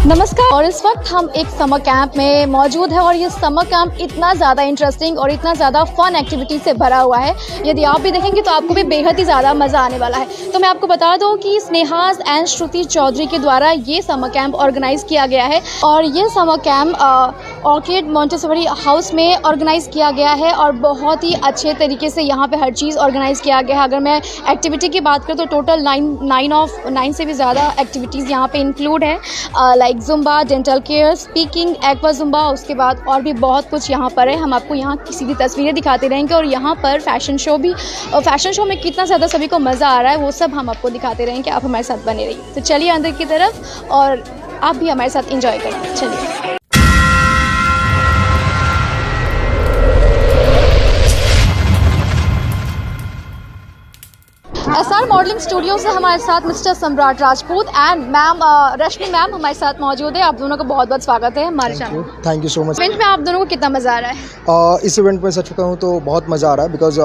नमस्कार। और इस वक्त हम एक समर कैंप में मौजूद है और ये समर कैंप इतना ज़्यादा इंटरेस्टिंग और इतना ज़्यादा फन एक्टिविटी से भरा हुआ है। यदि आप भी देखेंगे तो आपको भी बेहद ही ज़्यादा मज़ा आने वाला है। तो मैं आपको बता दूं कि स्नेहाज एंड श्रुति चौधरी के द्वारा ये समर कैंप ऑर्गेनाइज़ किया गया है और ये summer camp orchid Montessori house में ऑर्गेनाइज़ किया गया है और बहुत ही अच्छे तरीके से यहाँ पे हर चीज़ ऑर्गेनाइज़ किया गया है। अगर मैं एक्टिविटी की बात करूँ तो टोटल 9 से भी ज़्यादा एक्टिविटीज़ यहाँ पे इंक्लूड है, like Zumba, dental care, speaking, aqua Zumba, उसके बाद और भी बहुत कुछ यहाँ पर है। हम आपको यहाँ की सीधी तस्वीरें दिखाते रहेंगे और यहाँ पर फैशन शो भी, फैशन शो में कितना ज़्यादा सभी को मज़ा आ रहा है वो सब हम आपको दिखाते रहेंगे। आप हमारे साथ बने रहिए। तो चलिए अंदर की तरफ और आप भी हमारे साथ एंजॉय करिए। चलिए। SR मॉडलिंग स्टूडियो से हमारे साथ मिस्टर सम्राट Rajput and ma'am Rashmi ma'am हमारे साथ मौजूद है। आप दोनों का बहुत बहुत स्वागत है हमारे channel. Thank you so much. Event में आप दोनों को कितना मज़ा आ रहा है? इस इवेंट में सच कहूँ तो बहुत मज़ा आ रहा है बिकॉज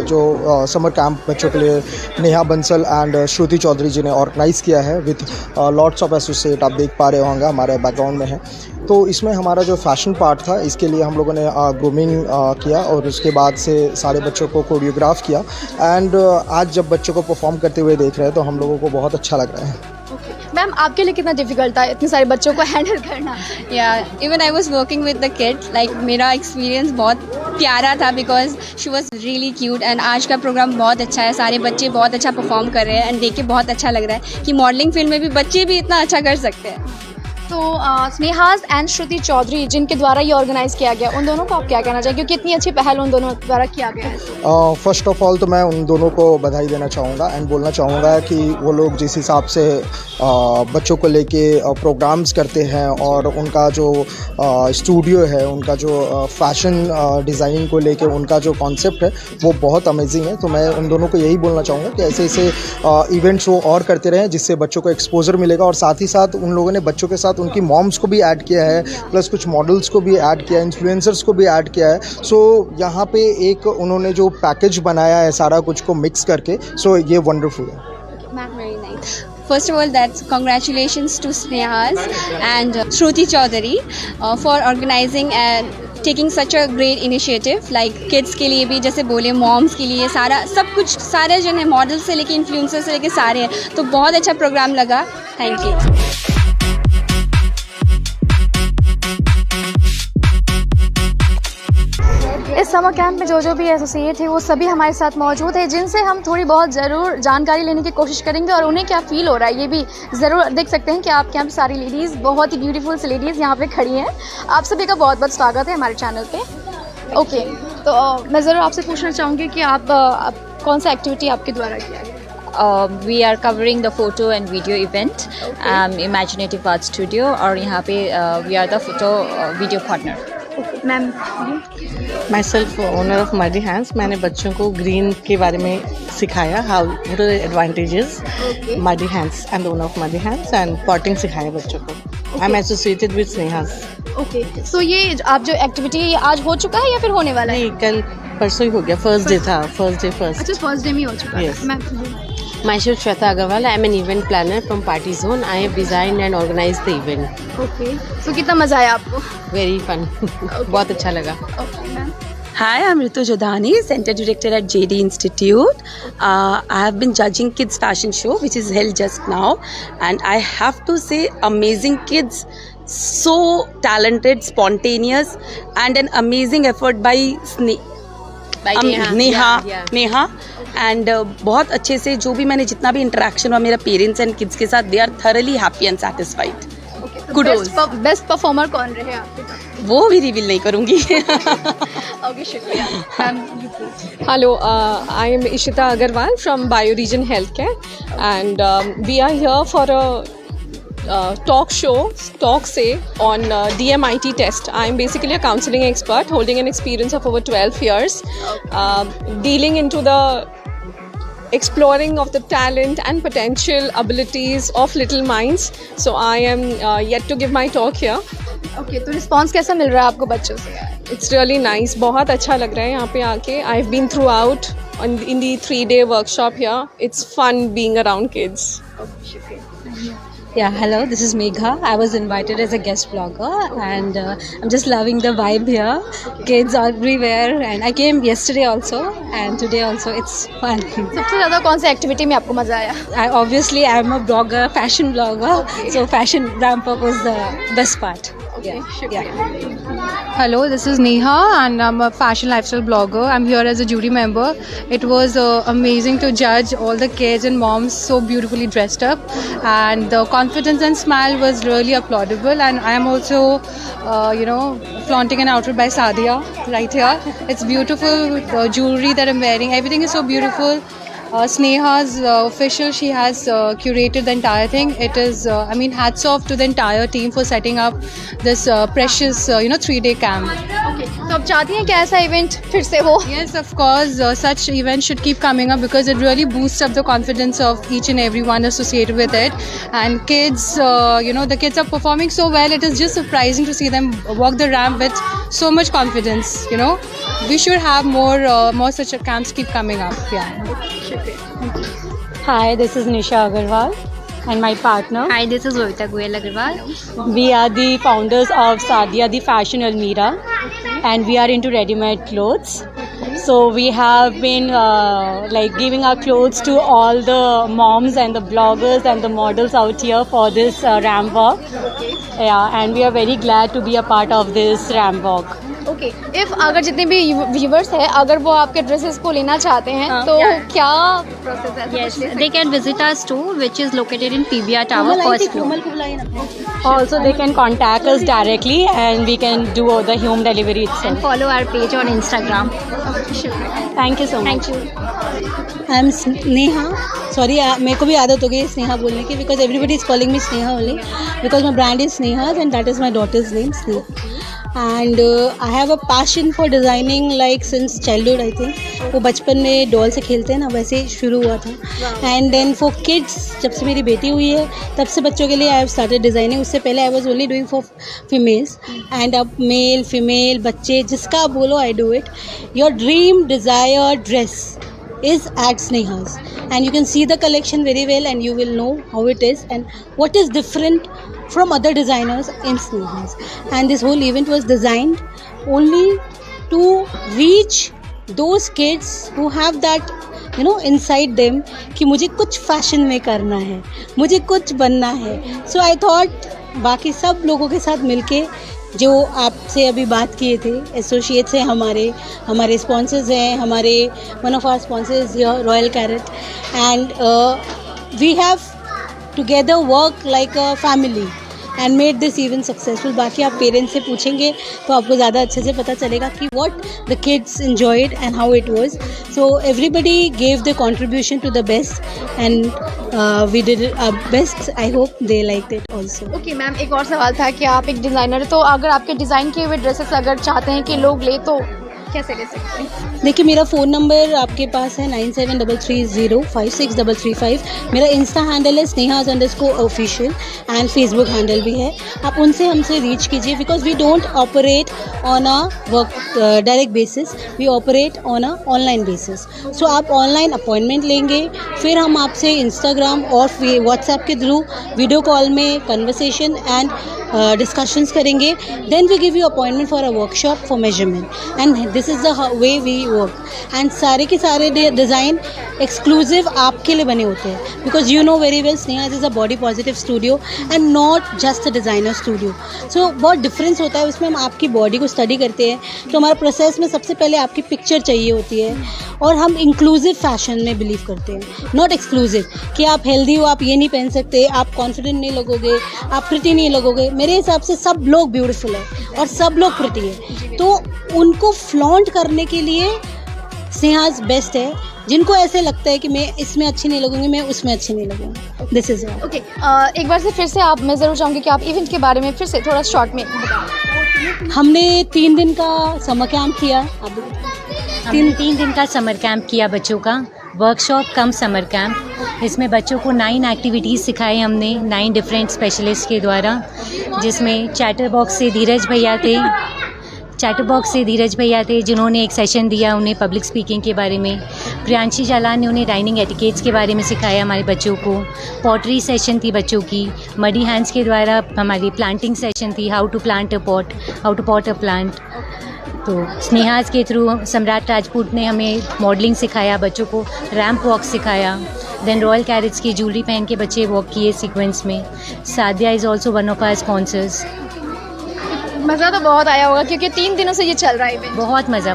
जो समर कैंप बच्चों के लिए नेहा बंसल एंड श्रुति चौधरी जी ने ऑर्गेनाइज़ किया है विथ लॉट्स ऑफ एसोसिएट, आप देख पा रहे होंगे हमारे बैकग्राउंड में है। तो इसमें हमारा जो फैशन पार्ट था इसके लिए हम लोगों ने ग्रूमिंग किया और उसके बाद से सारे बच्चों को कोरियोग्राफ किया एंड आज जब बच्चों को परफॉर्म करते हुए देख रहे हैं तो हम लोगों को बहुत अच्छा लग रहा है। मैम आपके लिए कितना डिफ़िकल्ट था इतने सारे बच्चों को हैंडल करना? Even I was working with the kid, like मेरा एक्सपीरियंस बहुत प्यारा था because she was really cute and आज का प्रोग्राम बहुत अच्छा है। सारे बच्चे बहुत अच्छा परफॉर्म कर रहे हैं एंड देख के बहुत अच्छा लग रहा है कि मॉडलिंग फील्ड में भी बच्चे भी इतना अच्छा कर सकते हैं। तो स्नेहाज एंड श्रुति चौधरी जिनके द्वारा ये ऑर्गेनाइज़ किया गया, उन दोनों को आप क्या कहना चाहिए क्योंकि इतनी अच्छी पहल उन दोनों द्वारा किया गया है? फ़र्स्ट ऑफ ऑल तो मैं उन दोनों को बधाई देना चाहूँगा एंड बोलना चाहूँगा कि वो लोग जिस हिसाब से बच्चों को लेके प्रोग्राम्स करते हैं और उनका जो स्टूडियो है, उनका जो फैशन डिज़ाइनिंग को लेके उनका जो कॉन्सेप्ट है वो बहुत अमेजिंग है। तो मैं उन दोनों को यही बोलना चाहूँगा कि ऐसे ऐसे इवेंट्स वो और करते रहें जिससे बच्चों को एक्सपोजर मिलेगा और साथ ही साथ उन लोगों ने बच्चों के साथ उनकी मॉम्स को भी ऐड किया है, प्लस कुछ मॉडल्स को भी ऐड किया है, इन्फ्लुएंसर्स को भी ऐड किया है। सो यहाँ पे एक उन्होंने जो पैकेज बनाया है सारा कुछ को मिक्स करके, सो ये वंडरफुल है। Very nice. First of all, that's congratulations to Snehas and Shruti Chaudhary for organizing and taking such a great initiative. Like kids के लिए भी जैसे बोले, moms के लिए सारा सब कुछ, सारे जन है, मॉडल से लेके इन्फ्लुएंसर से लेके सारे हैं। तो बहुत अच्छा प्रोग्राम लगा। Thank you. इस समर कैंप में जो भी एसोसिएट है वो सभी हमारे साथ मौजूद है जिनसे हम थोड़ी बहुत ज़रूर जानकारी लेने की कोशिश करेंगे और उन्हें क्या फ़ील हो रहा है ये भी ज़रूर देख सकते हैं कि आपके यहाँ पे सारी लेडीज़, बहुत ही ब्यूटीफुल सी लेडीज़ यहाँ पे खड़ी हैं। आप सभी का बहुत बहुत स्वागत है हमारे चैनल पे। ओके, तो मैं ज़रूर आपसे पूछना चाहूँगी कि आप कौन सा एक्टिविटी आपके द्वारा किया गया? We are covering the photo and video event, Imaginative Art Studio, और यहाँ पे we are the photo video partner. Ma'am Myself owner of Muddy Hands, मैंने बच्चों को ग्रीन के बारे में सिखाया, how what are the advantages, Muddy Hands and the owner of Muddy Hands and potting सिखाया बच्चों को। I'm associated with Snehas। Okay, so ये आप जो एक्टिविटी आज हो चुका है या फिर होने वाला है? नहीं, कल परसों ही हो गया, फर्स्ट डे था, फर्स्ट अच्छा, फर्स्ट डे में ही हो चुका है। Yes. Ma'am Myself Shweta Agarwal. I am an event planner from Party Zone. I have designed and organized the event. Okay, so कितना मज़ा आया आपको? Very fun. बहुत अच्छा लगा. Okay ma'am. Hi, I'm Ritu Jodhani, Center Director at JD Institute. I have been judging Kids Fashion Show, which is held just now, and I have to say, amazing kids, so talented, spontaneous, and an amazing effort by Neha and बहुत अच्छे से जो भी मैंने जितना भी interaction हुआ मेरा पेरेंट्स एंड किड्स के साथ, they are thoroughly happy and satisfied. Best performer कौन रहे आपके? वो भी रिवील नहीं करूँगी। ओके, शुक्रिया। Hello, I am Ishita Agarwal from Bioregion Healthcare, and we are here for a talk say on DMIT test. I am basically a counseling expert holding an experience of over 12 years, dealing into the exploring of the talent and potential abilities of little minds. So I am yet to give my talk here. Okay, तो response कैसा मिल रहा है आपको बच्चों से? It's really nice. बहुत अच्छा लग रहा है यहाँ पे आके. I've been throughout in the 3-day workshop here. It's fun being around kids. Okay, शुक्रिया। Yeah, hello, this is Megha. I was invited as a guest blogger and I'm just loving the vibe here. Kids everywhere and I came yesterday also and today also. It's fun. सबसे ज़्यादा कौन सी activity में आपको मज़ा आया? Obviously, I'm a blogger, fashion blogger. So fashion ramp up was the best part. Hello, this is Neha and I'm a fashion lifestyle blogger. I'm here as a jury member. It was amazing to judge all the kids and moms so beautifully dressed up, and the confidence and smile was really applaudable. And I am also, flaunting an outfit by Sadia right here. It's beautiful. The jewelry that I'm wearing, everything is so beautiful. Sneha's official, she has curated the entire thing. It is, hats off to the entire team for setting up this precious, 3-day camp. Okay. तो आप चाहती हैं कि ऐसा event फिर से हो? Yes, of course. Such events should keep coming up because it really boosts up the confidence of each and everyone associated with it. And kids, the kids are performing so well. It is just surprising to see them walk the ramp with so much confidence. We should have more such camps keep coming up. Hi, this is Nisha Agarwal and my partner. Hi, this is Rohita Goyal Agarwal. We are the founders of Sadia, the Fashion Almira, and we are into ready-made clothes. So we have been giving our clothes to all the moms and the bloggers and the models out here for this ramp walk. Yeah, and we are very glad to be a part of this ramp walk. Okay if अगर जितने भी viewers हैं अगर वो आपके dresses को लेना चाहते हैं तो क्या प्रोसेस है? Yes, they can visit our store, which is located in PVR Tower, first floor. Also, they can contact us directly and we can do the home delivery itself. And follow our page on Instagram. Thank you so much. Thank you. I am Sneha. Sorry, मेरे को भी आदत हो गई स्नेहा बोलने की because everybody is calling me Sneha only because my brand is Sneha and that is my daughter's name Sneha. And I have a passion for designing like since childhood. I think वो बचपन में डॉल से खेलते हैं ना, वैसे ही शुरू हुआ था. एंड देन फॉर किड्स, जब से मेरी बेटी हुई है तब से बच्चों के लिए आई हैव स्टार्टेड डिज़ाइनिंग. उससे पहले I was only doing for females and अब मेल फीमेल बच्चे जिसका आप बोलो I do it. Your dream desire dress is at Sneha's and you can see the collection very well and you will know how it is and what is different from other designers in Sneha's. And this whole event was designed only to reach those kids who have that inside them कि मुझे कुछ fashion में करना है, मुझे कुछ बनना है. So I thought बाकी सब लोगों के साथ मिलके जो आपसे अभी बात किए थे एसोसिएट्स हैं हमारे स्पॉन्सर्स हैं, हमारे one of our sponsors Royal Carat and we have together work like a family and made this event successful. बाकी आप पेरेंट्स से पूछेंगे तो आपको ज़्यादा अच्छे से पता चलेगा कि what the kids enjoyed and how it was. So everybody gave the contribution to the best and we did our best. I hope they like it also. Okay ma'am, एक और सवाल था कि आप एक डिज़ाइनर, तो अगर आपके डिज़ाइन किए हुए ड्रेसेस अगर चाहते हैं कि लोग ले तो कैसे ले सकते हैं? देखिए, मेरा फ़ोन नंबर आपके पास है 9733056335. मेरा इंस्टा हैंडल है sneha_official एंड फेसबुक हैंडल भी है. आप उनसे हमसे रीच कीजिए because we don't operate on a work direct basis, we operate on a online basis. So आप ऑनलाइन अपॉइंटमेंट लेंगे, फिर हम आपसे इंस्टाग्राम और व्हाट्सएप के थ्रू वीडियो कॉल में कन्वर्सेशन एंड डिस्कशंस करेंगे. Then we give you appointment for a workshop for measurement and this is the way we work. And सारे के सारे डिज़ाइन एक्सक्लूसिव आपके लिए बने होते हैं because you know very well Snehas is a body positive studio and not just a designer studio. So बहुत difference होता है उसमें. हम आपकी बॉडी को स्टडी करते हैं तो हमारा प्रोसेस में सबसे पहले आपकी पिक्चर चाहिए होती है और हम इंक्लूसिव फैशन में बिलीव करते हैं, नॉट एक्सक्लूसिव कि आप हेल्दी हो आप ये नहीं पहन सकते, आप कॉन्फिडेंट नहीं लगोगे, आप प्रिटी नहीं लगोगे. मेरे हिसाब से सब लोग ब्यूटीफुल है और सब लोग प्रिटी है, तो उनको फ्लॉन्ट करने के लिए स्नेहाज बेस्ट है. जिनको ऐसे लगता है कि मैं इसमें अच्छी नहीं लगूंगी, मैं उसमें अच्छी नहीं लगूंगी, दिस इज़ ओके. एक बार से फिर से मैं ज़रूर चाहूँगी कि आप इवेंट के बारे में फिर से थोड़ा शॉर्ट में बताएं. हमने 3 दिन का समर कैंप किया. हमने 3 दिन का समर कैंप किया बच्चों का, वर्कशॉप कम समर कैंप. इसमें बच्चों को 9 एक्टिविटीज़ सिखाई हमने 9 डिफरेंट स्पेशलिस्ट के द्वारा, जिसमें चैटर बॉक्स से धीरज भैया थे, चैटर बॉक्स से धीरज भैया थे जिन्होंने एक सेशन दिया उन्हें पब्लिक स्पीकिंग के बारे में। प्रियांशी जालान ने उन्हें डाइनिंग एटिकेट्स के बारे में सिखाया हमारे बच्चों को। पॉटरी सेशन थी बच्चों की। मडी हैंड्स के द्वारा हमारी प्लांटिंग सेशन थी, how to plant a pot, how to pot a plant. तो स्नेहास के थ्रू सम्राट राजपूत ने हमें मॉडलिंग सिखाया, बच्चों को रैंप वॉक सिखाया। देन रॉयल कैरेट्स की ज्वेलरी पहन के बच्चे वॉक किए सीक्वेंस में। Sadia is also one of our sponsors. मज़ा तो बहुत आया होगा क्योंकि 3 दिनों से ये चल रहा है इवेंट। बहुत मज़ा,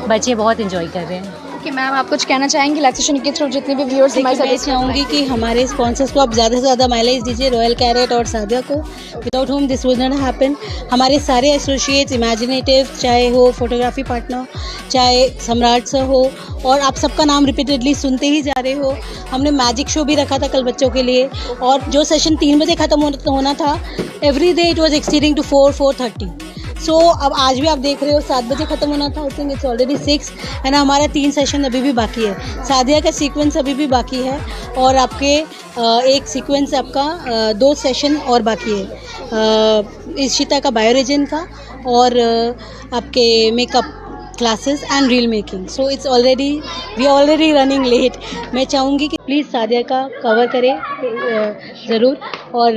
बच्चे बहुत इन्जॉय कर रहे हैं। कि मैम आप कुछ कहना चाहेंगे रिलैक्सेशन के थ्रू जितने भी व्यूअर्स हमारे साथ मैं चाहूँगी कि हमारे स्पॉन्सर्स को आप ज़्यादा से ज़्यादा माइलेज दीजिए, रॉयल कैरेट और सादिया को, without home this would not happen. हमारे सारे एसोसिएट्स इमेजिनेटिव, चाहे हो फोटोग्राफी पार्टनर, चाहे सम्राट सर हो, और आप सबका नाम रिपीटेडली सुनते ही जा रहे हो। हमने मैजिक शो भी रखा था कल बच्चों के लिए, और जो सेशन 3 बजे ख़त्म होना था, every day it was exceeding to 4:30। सो अब आज भी आप देख रहे हो 7 बजे ख़त्म होना था, I think it's already 6 and हमारा 3 सेशन अभी भी बाकी है। सादिया का सीक्वेंस अभी भी बाकी है, और आपके एक सीक्वेंस आपका 2 सेशन और बाकी है, इशिता का बायोरेजन का, और आपके makeup classes and reel making. So it's already we are already running late. मैं चाहूँगी कि प्लीज़ सादिया का कवर करें ज़रूर, और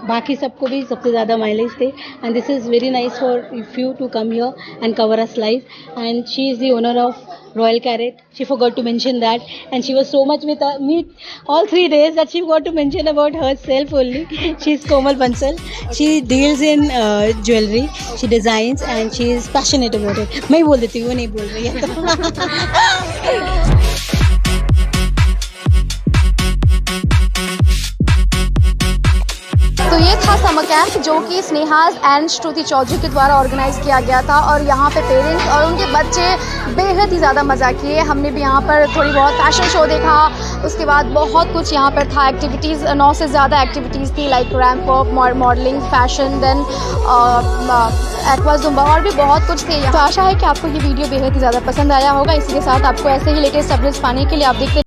बाकी सबको भी सबसे ज़्यादा माइलेज दे। And this is very nice for you to come here and cover us live. And she is the owner of Royal Carrot. She forgot to mention that, and she was so much with me all 3 days that she forgot to mention about herself only. She is Komal Bansal. She deals in jewelry. She designs and she is passionate about it. मैं ही बोल देती हूँ, वो नहीं बोल रही है तो। तो ये था समर कैंप जो कि स्नेहास एंड श्रुति चौधरी के द्वारा ऑर्गेनाइज किया गया था, और यहाँ पे पेरेंट्स और उनके बच्चे बेहद ही ज़्यादा मज़ा किए। हमने भी यहाँ पर थोड़ी बहुत फैशन शो देखा, उसके बाद बहुत कुछ यहाँ पर था, एक्टिविटीज़ 9 से ज़्यादा एक्टिविटीज़ थी, like ramp walk, modelling, fashion, then aqua Zumba, और भी बहुत कुछ थे। तो आशा है कि आपको ये वीडियो बेहद ही ज़्यादा पसंद आया होगा। इसी के साथ आपको ऐसे ही लेटेस्ट अपडेट्स पाने के लिए आप देखते